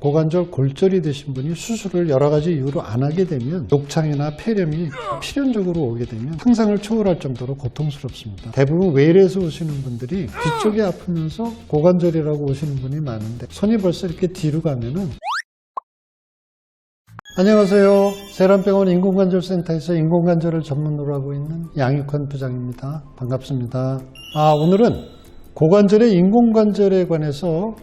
고관절 골절이 되신 분이 수술을 여러 가지 이유로 안 하게 되면 욕창이나 폐렴이 필연적으로 오게 되면 상상을 초월할 정도로 고통스럽습니다. 대부분 외래에서 오시는 분들이 뒤쪽이 아프면서 고관절이라고 오시는 분이 많은데 손이 벌써 이렇게 뒤로 가면은 안녕하세요. 세란병원 인공관절센터에서 인공관절을 전문으로 하고 있는 양익환 부장입니다. 반갑습니다. 오늘은 고관절의 인공관절에 관해서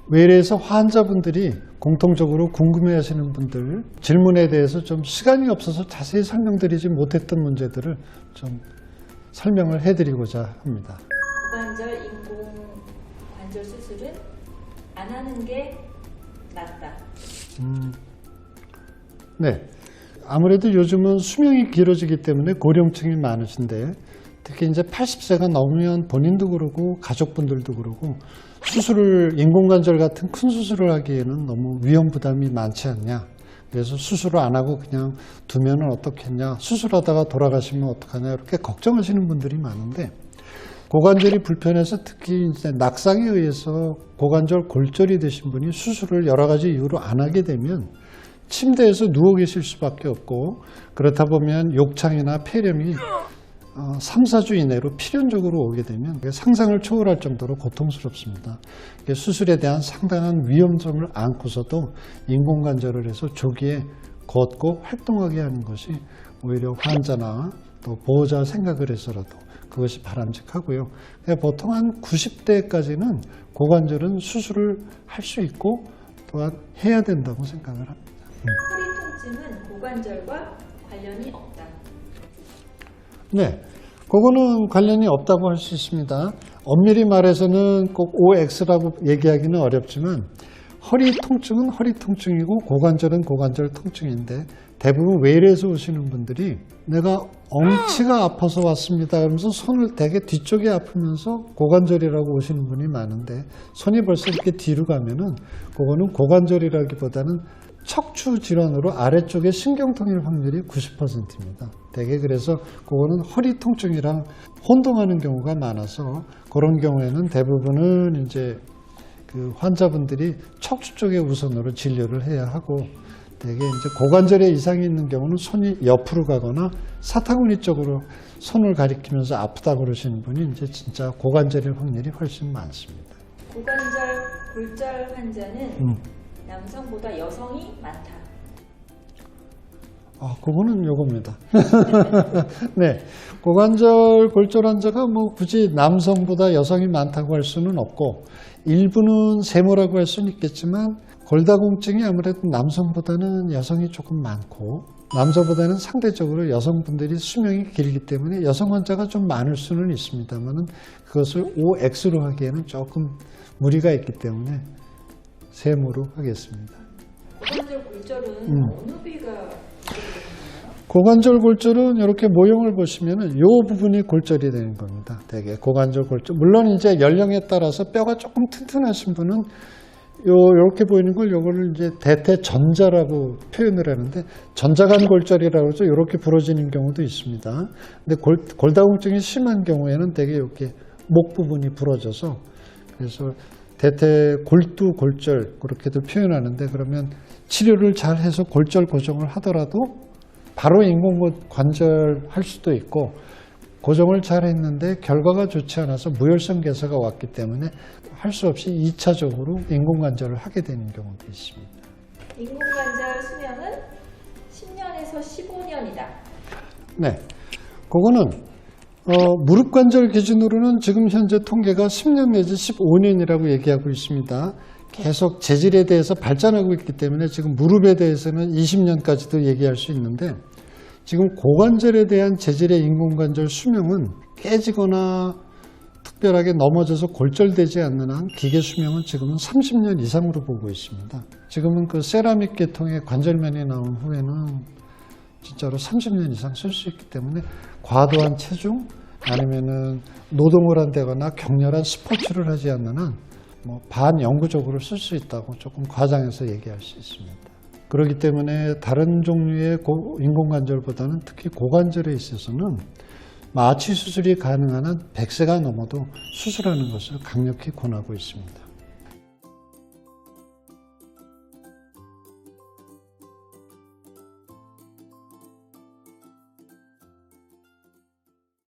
외래에서 환자분들이 공통적으로 궁금해하시는 분들 질문에 대해서 좀 시간이 없어서 자세히 설명드리지 못했던 문제들을 좀 설명을 해드리고자 합니다. 고관절 인공관절 수술은 안 하는 게 낫다. 네, 아무래도 요즘은 수명이 길어지기 때문에 고령층이 많으신데 특히 이제 80세가 넘으면 본인도 그러고 가족분들도 그러고 수술을 인공관절 같은 큰 수술을 하기에는 너무 위험 부담이 많지 않냐. 그래서 수술을 안 하고 그냥 두면은 어떻겠냐. 수술하다가 돌아가시면 어떡하냐. 이렇게 걱정하시는 분들이 많은데 고관절이 불편해서 특히 이제 낙상에 의해서 고관절 골절이 되신 분이 수술을 여러 가지 이유로 안 하게 되면 침대에서 누워 계실 수밖에 없고 그렇다 보면 욕창이나 폐렴이 3, 4주 이내로 필연적으로 오게 되면 상상을 초월할 정도로 고통스럽습니다. 수술에 대한 상당한 위험성을 안고서도 인공관절을 해서 조기에 걷고 활동하게 하는 것이 오히려 환자나 또 보호자 생각을 해서라도 그것이 바람직하고요. 보통 한 90대까지는 고관절은 수술을 할 수 있고 또한 해야 된다고 생각을 합니다. 허리 통증은 고관절과 관련이 없다. 네, 그거는 관련이 없다고 할 수 있습니다. 엄밀히 말해서는 꼭 OX라고 얘기하기는 어렵지만 허리 통증은 허리 통증이고 고관절은 고관절 통증인데 대부분 외래에서 오시는 분들이 내가 엉치가 아파서 왔습니다 그러면서 손을 되게 뒤쪽이 아프면서 고관절이라고 오시는 분이 많은데 손이 벌써 이렇게 뒤로 가면은 그거는 고관절이라기보다는 척추 질환으로 아래쪽에 신경통일 확률이 90%입니다. 대개 그래서 그거는 허리 통증이랑 혼동하는 경우가 많아서 그런 경우에는 대부분은 이제 그 환자분들이 척추 쪽에 우선으로 진료를 해야 하고 대개 이제 고관절에 이상이 있는 경우는 손이 옆으로 가거나 사타구니 쪽으로 손을 가리키면서 아프다고 그러시는 분이 이제 진짜 고관절일 확률이 훨씬 많습니다. 고관절 골절 환자는 남성보다 여성이 많다. 그거는 요겁니다. 네, 고관절 골절 환자가 뭐 굳이 남성보다 여성이 많다고 할 수는 없고 일부는 세모라고 할 수는 있겠지만 골다공증이 아무래도 남성보다는 여성이 조금 많고 남자보다는 상대적으로 여성분들이 수명이 길기 때문에 여성 환자가 좀 많을 수는 있습니다만 그것을 OX로 하기에는 조금 무리가 있기 때문에 세모로 하겠습니다. 고관절 골절은 어느 부위가 고관절 골절은 이렇게 모형을 보시면은 이 부분이 골절이 되는 겁니다. 대개 고관절 골절. 물론 이제 연령에 따라서 뼈가 조금 튼튼하신 분은 이렇게 보이는 걸 요거를 이제 대퇴전자라고 표현을 하는데 전자간 골절이라고 해서 이렇게 부러지는 경우도 있습니다. 근데 골다공증이 심한 경우에는 대개 이렇게 목 부분이 부러져서 그래서 대퇴 골두 골절 그렇게도 표현하는데 그러면 치료를 잘 해서 골절 고정을 하더라도 바로 인공관절 할 수도 있고 고정을 잘 했는데 결과가 좋지 않아서 무혈성 개사가 왔기 때문에 할 수 없이 2차적으로 인공관절을 하게 되는 경우도 있습니다. 인공관절 수명은 10년에서 15년이다. 네, 그거는 무릎 관절 기준으로는 지금 현재 통계가 10년 내지 15년이라고 얘기하고 있습니다. 계속 재질에 대해서 발전하고 있기 때문에 지금 무릎에 대해서는 20년까지도 얘기할 수 있는데 지금 고관절에 대한 재질의 인공관절 수명은 깨지거나 특별하게 넘어져서 골절되지 않는 한 기계 수명은 지금은 30년 이상으로 보고 있습니다. 지금은 그 세라믹 계통의 관절면이 나온 후에는 진짜로 30년 이상 쓸 수 있기 때문에 과도한 체중 아니면은 노동을 한다거나 격렬한 스포츠를 하지 않는 한 뭐 반영구적으로 쓸 수 있다고 조금 과장해서 얘기할 수 있습니다. 그렇기 때문에 다른 종류의 인공관절보다는 특히 고관절에 있어서는 마취 수술이 가능한 한 100세가 넘어도 수술하는 것을 강력히 권하고 있습니다.